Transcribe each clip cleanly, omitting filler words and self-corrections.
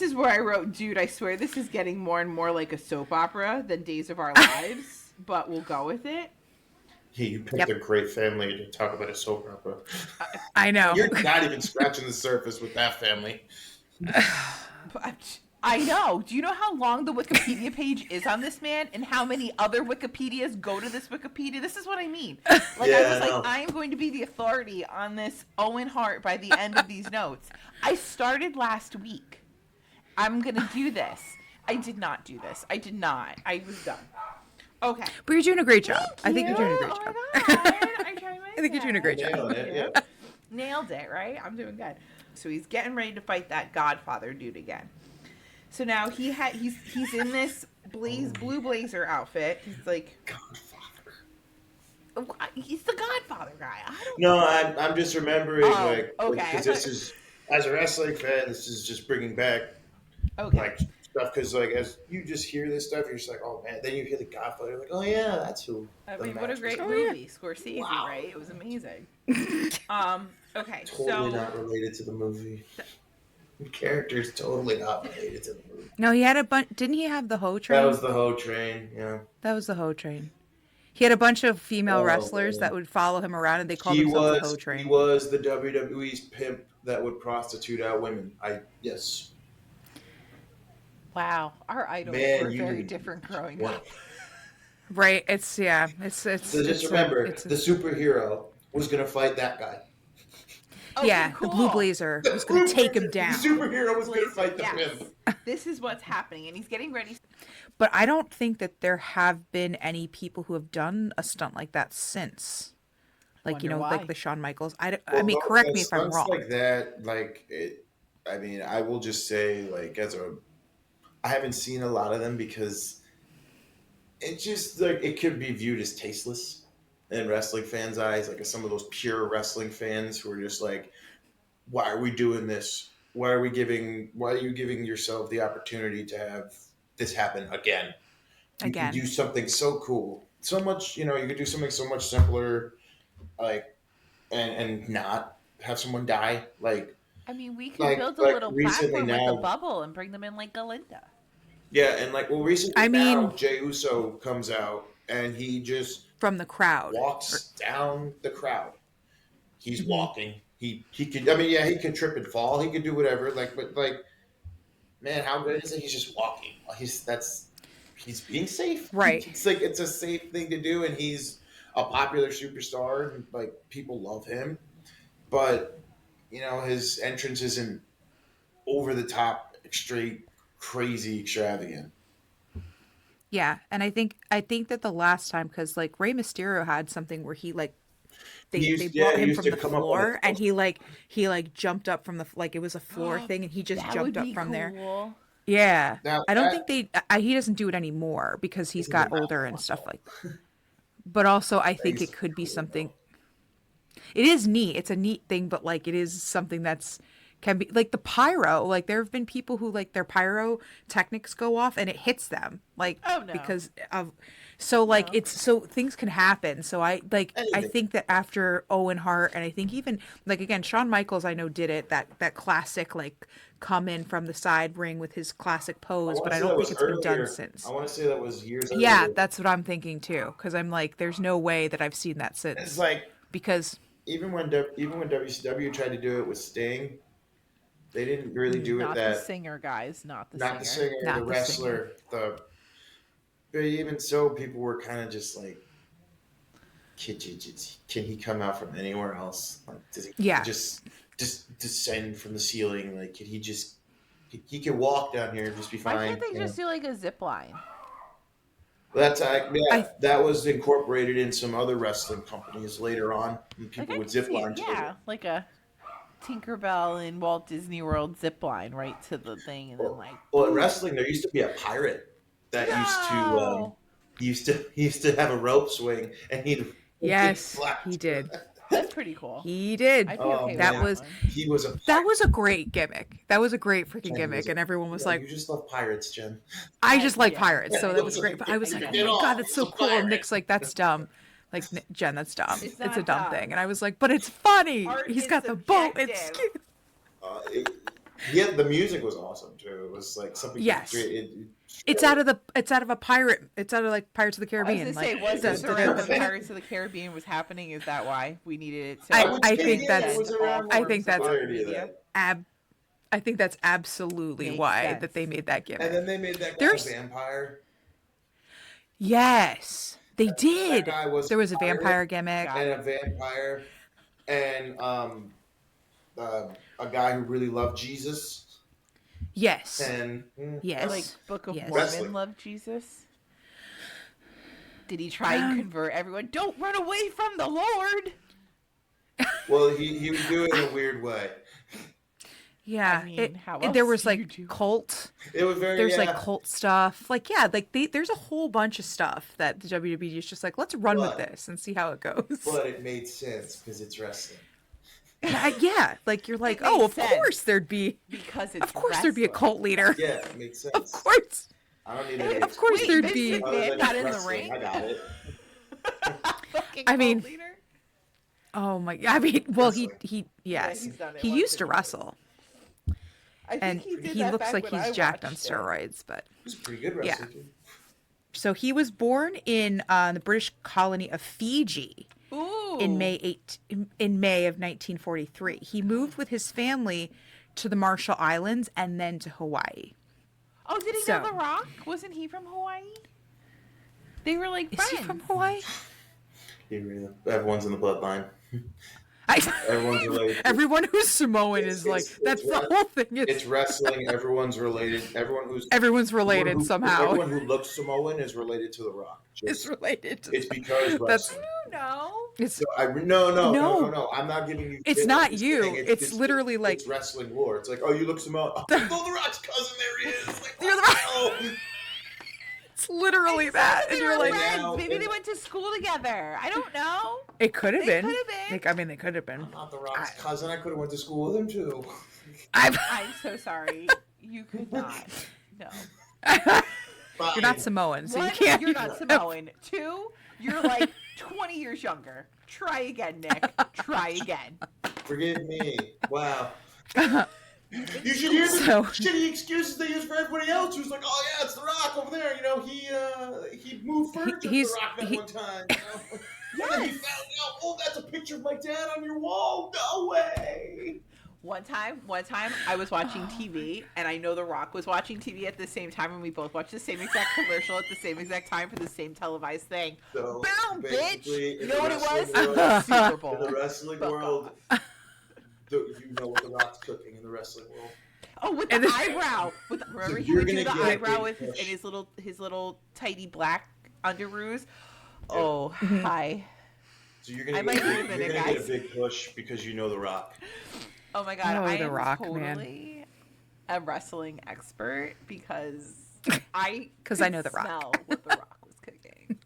is where I wrote, dude, I swear this is getting more and more like a soap opera than Days of Our Lives, but we'll go with it. You picked a great family to talk about a soap opera. I know. You're not even scratching the surface with that family. I know. Do you know how long the Wikipedia page is on this man and how many other Wikipedias go to this Wikipedia? This is what I mean. Like, I was like, I am going to be the authority on this Owen Hart by the end of these notes. I started last week. I'm going to do this. I did not do this. I did not. I was done. Okay. But you're doing a great job. I think you're doing a great job. My God. I tried my I think you're doing a great job. Nailed it, right? I'm doing good. So he's getting ready to fight that Godfather dude again. So now he's in this blue blazer outfit. He's like Godfather. He's the Godfather guy. I'm just remembering okay. because this is, as a wrestling fan, this is just bringing back like stuff, because like as you just hear this stuff, you're just like, oh man. Then you hear the Godfather, you're like, oh yeah, that's who. I mean, what a great movie, Scorsese, right? It was amazing. Okay, totally not related to the movie. The character's totally not related to the movie. No, he had a bunch. Didn't he have the Ho Train? That was the Ho Train. Yeah. That was the Ho Train. He had a bunch of female wrestlers that would follow him around, and they called themselves the Ho Train. He was the WWE's pimp that would prostitute out women. Yes. Wow, our idols were very different growing up. Right? It's So just remember, the superhero was going to fight that guy. Okay, cool. The blue blazer was going to take him down. The superhero was going to fight the pimp. This is what's happening, and he's getting ready. But I don't think that there have been any people who have done a stunt like that since. Like, like the Shawn Michaels. I mean, correct me if I'm wrong. Like that, I will just say, like, I haven't seen a lot of them because it just, like, it could be viewed as tasteless in wrestling fans' eyes, like some of those pure wrestling fans who are just like, why are we doing this? Why are you giving yourself the opportunity to have this happen again? You can do something so cool. So much, you could do something so much simpler, like, and not have someone die. Like, I mean, we could build a little platform with a bubble and bring them in like Galinda. Yeah, and recently Jey Uso comes out and he just from the crowd walks down the crowd. He's walking. He could. I mean, yeah, he could trip and fall. He could do whatever. But man, how good is it? He's just walking. He's being safe. Right. It's a safe thing to do, and he's a popular superstar, and like people love him. But his entrance isn't over the top, straight, crazy, extravagant. Yeah, and I think that the last time, because like Rey Mysterio had something where he like they brought him from the floor, and he jumped up from the it was a floor thing, and he just jumped up from there. Yeah, I don't think he doesn't do it anymore because he's got older and stuff like that. But also, I think it could be something. It is neat. It's a neat thing, but like it is something can be like the pyro. Like there have been people who like their pyro techniques go off and it hits them. Like because of it's so things can happen. So I think that after Owen Hart, and I think even like again Shawn Michaels I know did it, that classic like come in from the side ring with his classic pose, but I don't think it's been done since. I want to say that was years ago. Yeah, that's what I'm thinking too, because I'm like there's no way that I've seen that since. It's like because even when WCW tried to do it with Sting, they didn't really do not it that. The singer, guys, not the singer, the wrestler, But even so, people were kind of just like, can he come out from anywhere else? Like, does he just descend from the ceiling? Like, he could walk down here and just be fine. Why can't they just do like a zip line? That was incorporated in some other wrestling companies later on. People would zip line. Yeah, like a Tinkerbell in Walt Disney World zip line right to the thing, and then Well, in wrestling, there used to be a pirate that used to have a rope swing, and he did. That's pretty cool. He did. I'd be okay with that was a great gimmick. That was a great freaking gimmick, and everyone was like, "You just love pirates, Jen." I just like pirates, so that was great. But I was like, "Oh my god, that's so cool!" And Nick's like, "That's dumb." Like, Jen, that's dumb. It's a dumb thing. And I was like, but it's funny. He's got the boat. It's cute. Yeah, the music was awesome too. It was like something. Yes. It's out of a pirate. It's out of like Pirates of the Caribbean. I was gonna say, was this around when Pirates of the Caribbean was happening? Is that why we needed it? I think that's I think that's absolutely why that they made that gimmick. And then they made that guy a vampire. Yes, they did. That guy was there was a vampire gimmick and a vampire, and a guy who really loved Jesus. Yes. And yes, like Book of Mormon Wrestling. loved Jesus. Did he try and convert everyone? Don't run away from the Lord. Well, he would do it in a weird way. Yeah, I mean, how else there was do you like do? cult. It was very There's like cult stuff. Like there's a whole bunch of stuff that the WWE is just like, let's run with this and see how it goes. But it made sense because it's wrestling. Yeah, like you're like, oh, of course there'd be because it's of course there'd be a cult leader. Yeah, it makes sense. Of course. I don't need it. Of course there'd be. Not in the ring. I got it. I mean, oh my! I mean, well, he yes, he used to wrestle. And he looks like he's jacked on steroids, but he's a pretty good wrestler. Yeah. So he was born in the British colony of Fiji in May of 1943. He moved with his family to the Marshall Islands and then to Hawaii. Oh, did he know The Rock? Wasn't he from Hawaii? They were like friends. Is he from Hawaii? Everyone's in the bloodline. Everyone's related. Everyone who's Samoan is like that's the whole thing. It's wrestling. Everyone's related. Everyone's related somehow. Everyone who looks Samoan is related to The Rock. It's related. It's because wrestling. No. I'm not giving you. It's not you. It's literally like it's wrestling lore. It's like, oh, you look Samoan. Oh, The Rock's cousin. There he is. Like, you're The Rock. It's literally that. And you're like, maybe they went to school together. I don't know. It could have been. I mean, they could have been. I'm not The Rock's cousin. I could have went to school with him too. I'm so sorry. You could not. No. You're not Samoan, so One, you can't. You're not Samoan. Two, you're like 20 years younger. Try again, Nick. Try again. Forgive me. Wow. You should hear the shitty excuses they use for everybody else who's like, oh yeah, it's The Rock over there. You know, he moved furniture to The Rock that one time. You know? Yes. And then he found out, oh, that's a picture of my dad on your wall. No way. One time, I was watching TV, and I know The Rock was watching TV at the same time, and we both watched the same exact commercial at the same exact time for the same televised thing. So, boom, bitch! You know what it was? Super Bowl. In the wrestling world, you know what The Rock's cooking in the wrestling world. Oh, with the eyebrow. Remember he would do the eyebrow with his little tidy black underoos. Oh, hi. So you're gonna get a big push because you know The Rock. Oh my god, I am totally a wrestling expert because I know The Rock. Smell what The Rock was cooking.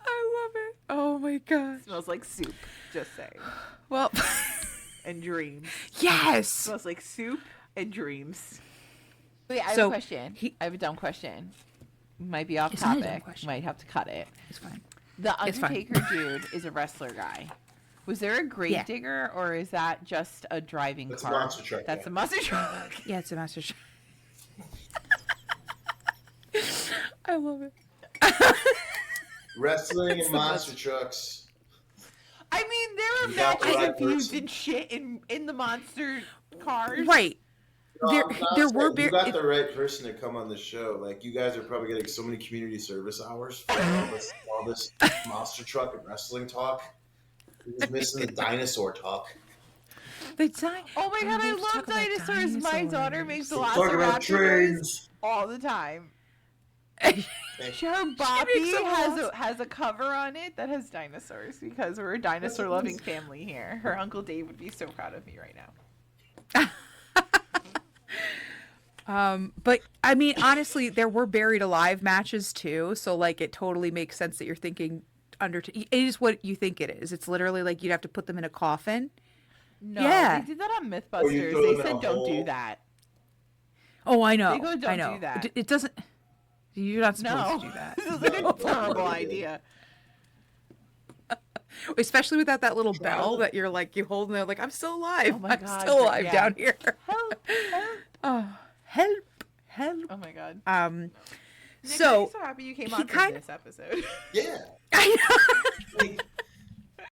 I love it. Oh my god. It smells like soup, just saying. Well, and dreams. Yes. It smells like soup and dreams. Wait, I have a question. I have a dumb question. Might be off topic. Might have to cut it. It's fine. The Undertaker dude is a wrestler guy. Was there a grave digger, or is that just a driving car? That's a monster truck. That's a monster truck. Yeah, it's a monster truck. I love it. Wrestling and monster trucks. I mean, there were matches used and shit in the monster cars. Right. No, there were. You got the right person to come on the show. Like, you guys are probably getting so many community service hours for all this monster truck and wrestling talk. You're just missing the dinosaur talk. Oh my god, I love dinosaurs. My daughter makes velociraptors all the time. Sure, Bobby has a cover on it that has dinosaurs because we're a dinosaur-loving family here. Her Uncle Dave would be so proud of me right now. But I mean, honestly, there were buried alive matches too, so like it totally makes sense that you're thinking it is what you think it is. It's literally like you'd have to put them in a coffin. No, they did that on Mythbusters. They said don't do that. Oh, I know. They go, don't do that. It doesn't. You're not supposed to do that. This is like a terrible idea. Especially without that little bell that you're like, you hold there, like, I'm still alive. Oh my I'm God, still alive down here. Help, help. Oh, help, help. Oh my God. Nick, so happy you came on for this episode. Yeah. I know. Like,